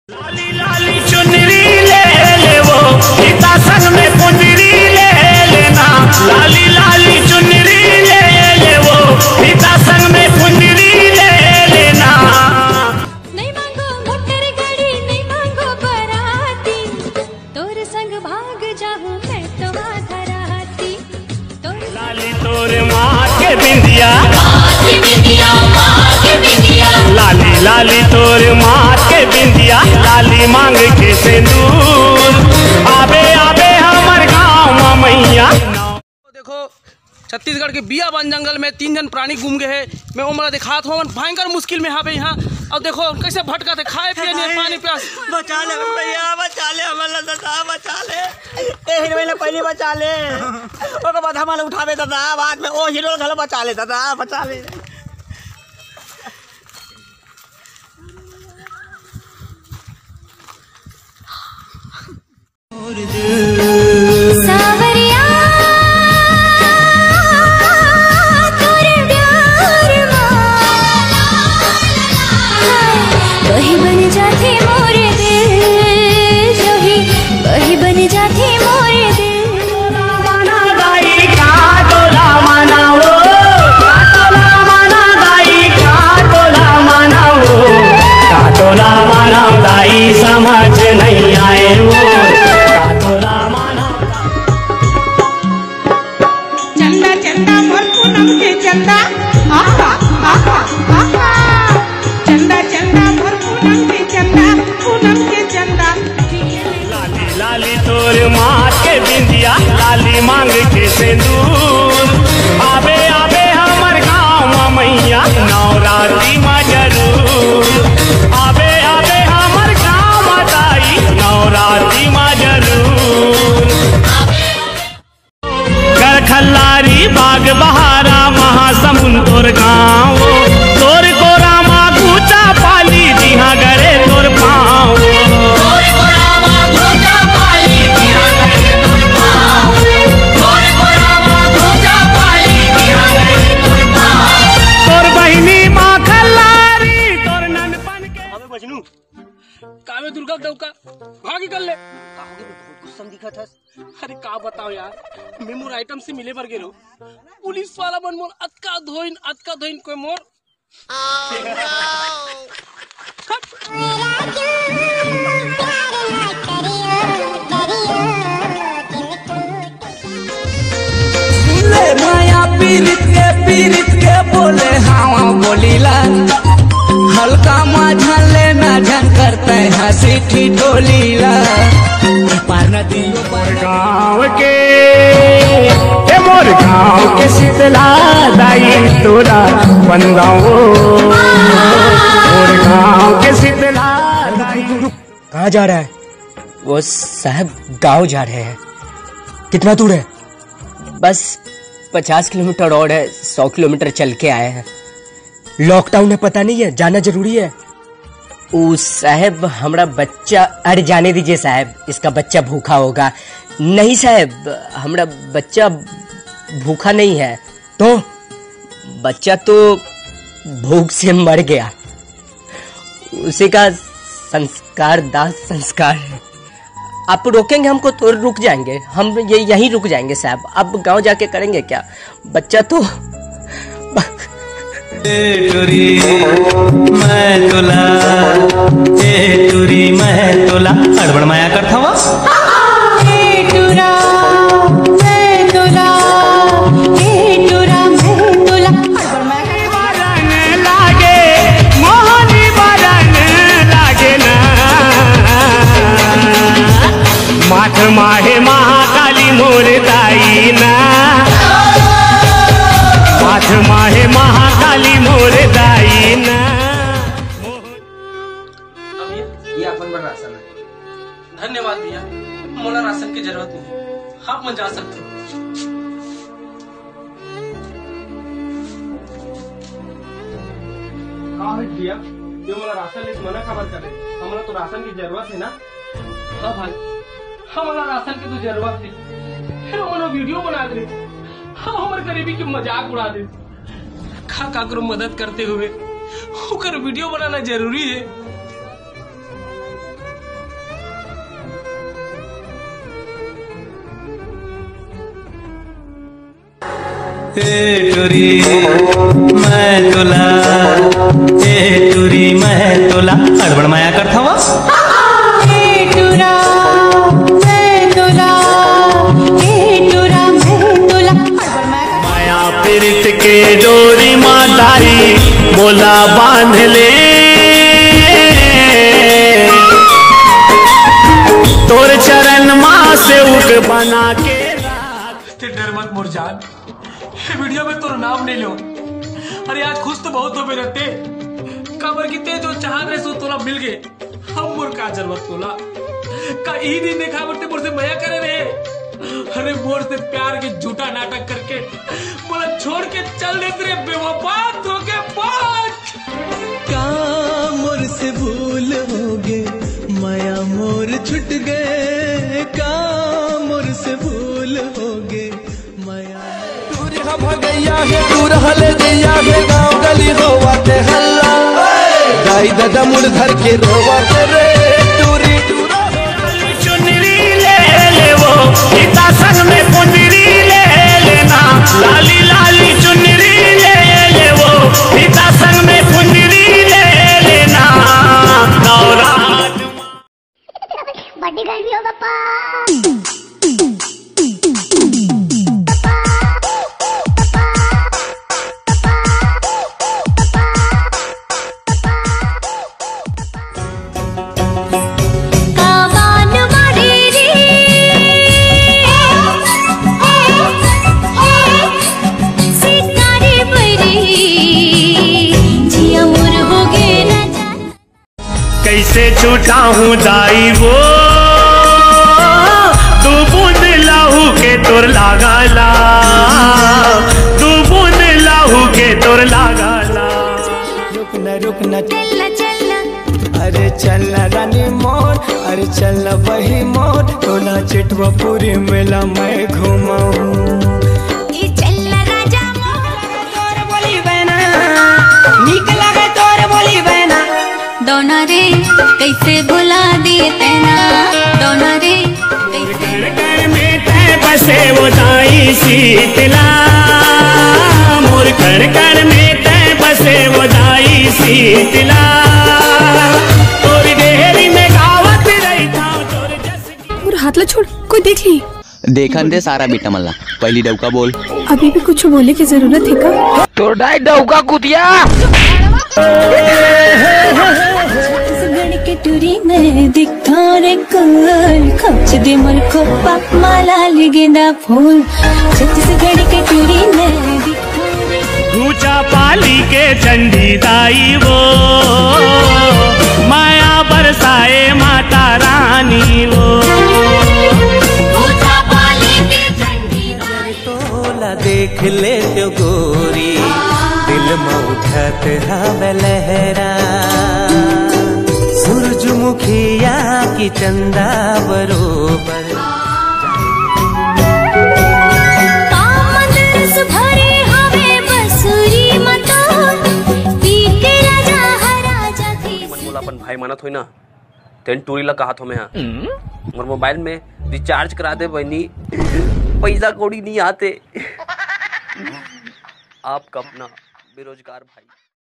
लाली लाली चुनरी ले ले वो सीता संग में पुंजरी ले लेना। लाली लाली चुनरी ले ले वो सीता संग में पुंजरी ले लेना। नहीं मांगो मोटर गाड़ी नहीं मांगो बराती, तोर संग भाग जाऊं मैं तो आधा राती। लाली तोर माँ के बिंदिया लाली लाली तोर माँ के बिंदिया लाली मांग के सिंदूर आबे आबे हमर गाँव मैया। देखो छत्तीसगढ़ के बियाबान जंगल में 3 जन प्राणी घूम गए हैं। मैं उमरा दिखात हूँ भयंकर मुश्किल में यहाँ अब देखो कैसे भटका थे खाए पिए नहीं पानी प्यास। बचा ले भैया बचा ले हमारा दादा बचा ले ए हीरो पहले बचा ले ओके बाद हमारा उठावे दादा बाद में ओ हीरो घलो बचा ले दादा बचा ले। सावरिया तोरे प्यार वही बन जाते मोरे दिल, जो ही वही बन जाते मोरे दिल। माना दाई का तोला मनाओ का तोला माना दाई का तोला मनाओ का तोला माना दाई समझ नहीं आए वो का तोला माना। चंदा चंदा मोर पूनम के चंदा आहा आहा आहा चंदा चंदा मोर पूनम के चंदा लाली लाली तोर माँ के बिंदिया लाली मांग के सिंदूर आबे आबे हमर गाँव मैया नवरात्रि में जरूर आबे आबे हमर गाँव दाई नवरात्रि में जरूर। करखल्लारी बाग बहारा महासमुंद तोर गाँव तोर गोरा माँ गुचा पाली दिहा गरे तोर पाँव तोर बहिनी माँ खल्लारी तोर ननपन के बजनू कावे दुर्गा डौका भागी कर ले गुस्सा दिखा था। अरे का बताओ यार मैं मोर आइटम से मिले बर गेलो पुलिस वाला बन मोर अतका धोइन कोई मोर माया पीरित के बोले हाँ बोलीला हल्का माझा लेना झन करते हंसी ठिठोलीला पार नदी गाँव के ए मोर गाँव के शीतला दाई तोरा बंदाओ मोर गाँव के शीतला दाई। कहाँ जा रहा है? वो साहब गांव जा रहे हैं। कितना दूर है? बस 50 किलोमीटर और है, 100 किलोमीटर चल के आए हैं। लॉकडाउन है पता नहीं है, जाना जरूरी है। ओ साहब हमारा बच्चा, अरे जाने दीजिए साहब, इसका बच्चा भूखा होगा। नहीं साहब हमारा बच्चा भूखा नहीं है। तो बच्चा तो भूख से मर गया, उसी का संस्कार दाह संस्कार है। आप रोकेंगे हमको तो रुक जाएंगे, हम ये यहीं रुक जाएंगे साहब। अब गांव जाके करेंगे क्या? बच्चा तो मैं तोला अड़बड़ माया करता हुआ माथ माहे महाकाली मोर दाई ना माथ माहे महाकाली मोर दाई ना। ये अपन बड़ा राशन है। धन्यवाद भैया, मोला राशन की जरूरत नहीं है, आप मन जा सकते हो। भैया ये मोला राशन ले मना खबर करे, हमारा तो राशन की जरूरत है ना। हाँ भाई हमारा राशन की तो जरूरत है, फिर हमारा वीडियो बना दे, हम हमारे गरीबी की मजाक उड़ा दे। खा करो मदद करते हुए वीडियो बनाना जरूरी है। टूरी मैं तोला टूरी मैं तोला अड़बड़ माया करता हुआ माया पीरित के डोरी मातारी बोला बांध ले तोर चरण माँ से उठ बना के ते डर मत मुरजान, ये वीडियो में तोर नाम नहीं लो। अरे आज खुश तो बहुत हो मेरे ते कबर की ते जो चाहत रहे सो तोला मिल गए। हम मोर का जरूरत तोला का ई दिन देखा बरते मोर से मया करे रे। अरे मोर से प्यार के झूठा नाटक करके बोला छोड़ के चल देते रे बेवफा तो के पास। का मोर से भूल हो गए माया मोर छुट गए का मोर से भूल हो गए माया दूर हम गैया है दूर हले गैया है गाँव गली होवाते हल्ला दाई दादा मुड़ धर के रोवाते रे टूरी टूरा चुनरी ले ले वो पिता संग में कुंडरी ले लेना लाली लाली चुनरी ले ले वो पिता संग में कुंडरी ले लेना नवरात बड़ी गर्मी हो पापा। कैसे छूटा हूँ दाई वो तू बूंद लाहू के तोर लागला तू बूंद लाहू के तोर लागला रुकना चलना चलना अरे चलना रानी मोर अरे चलना वही मोर टोला चिटवा पूरी मेला मैं घुमाऊं चलना राजा तोर बोली बहना नीक लगे तोर बोली बहना दोना रे कैसे भुला दिए तेना दोना रे कैसे घर में तै बसे वो दाई शीतला मोर घर घर में तै बसे वो दाई शीतला तोर देहरी में गावत रही था तोर जस और हाथ ला छोड़ कोई देख ली देखन दे सारा बेटा मल्ला पहली डौका बोल अभी भी कुछ बोले की जरूरत है का तो डाई डौका कुतिया के टूरी में दिखा रे कल खच दे मोर खोपा माला गेंदा फूल छत्तीसगढ़ के टूरी में दिखा रे ऊंचा पाली के चंडी दाई वो माया बरसाए माता रानी वो ऊंचा पाली के चंडी तोला देख ले तो गोरी दिल में उठत हवे लहरा सूरजमुखिया की चंदा बरोबर कामदरस भरे हवे बसुरी मतो पी के राजा हराजा थी मनमोला अपन भाई मानत होई ना तेन टूरी ला कहा थो मैं मोर मोबाइल में रिचार्ज करा दे बहनी पैसा कौड़ी नहीं आते आपका अपना बेरोजगार भाई।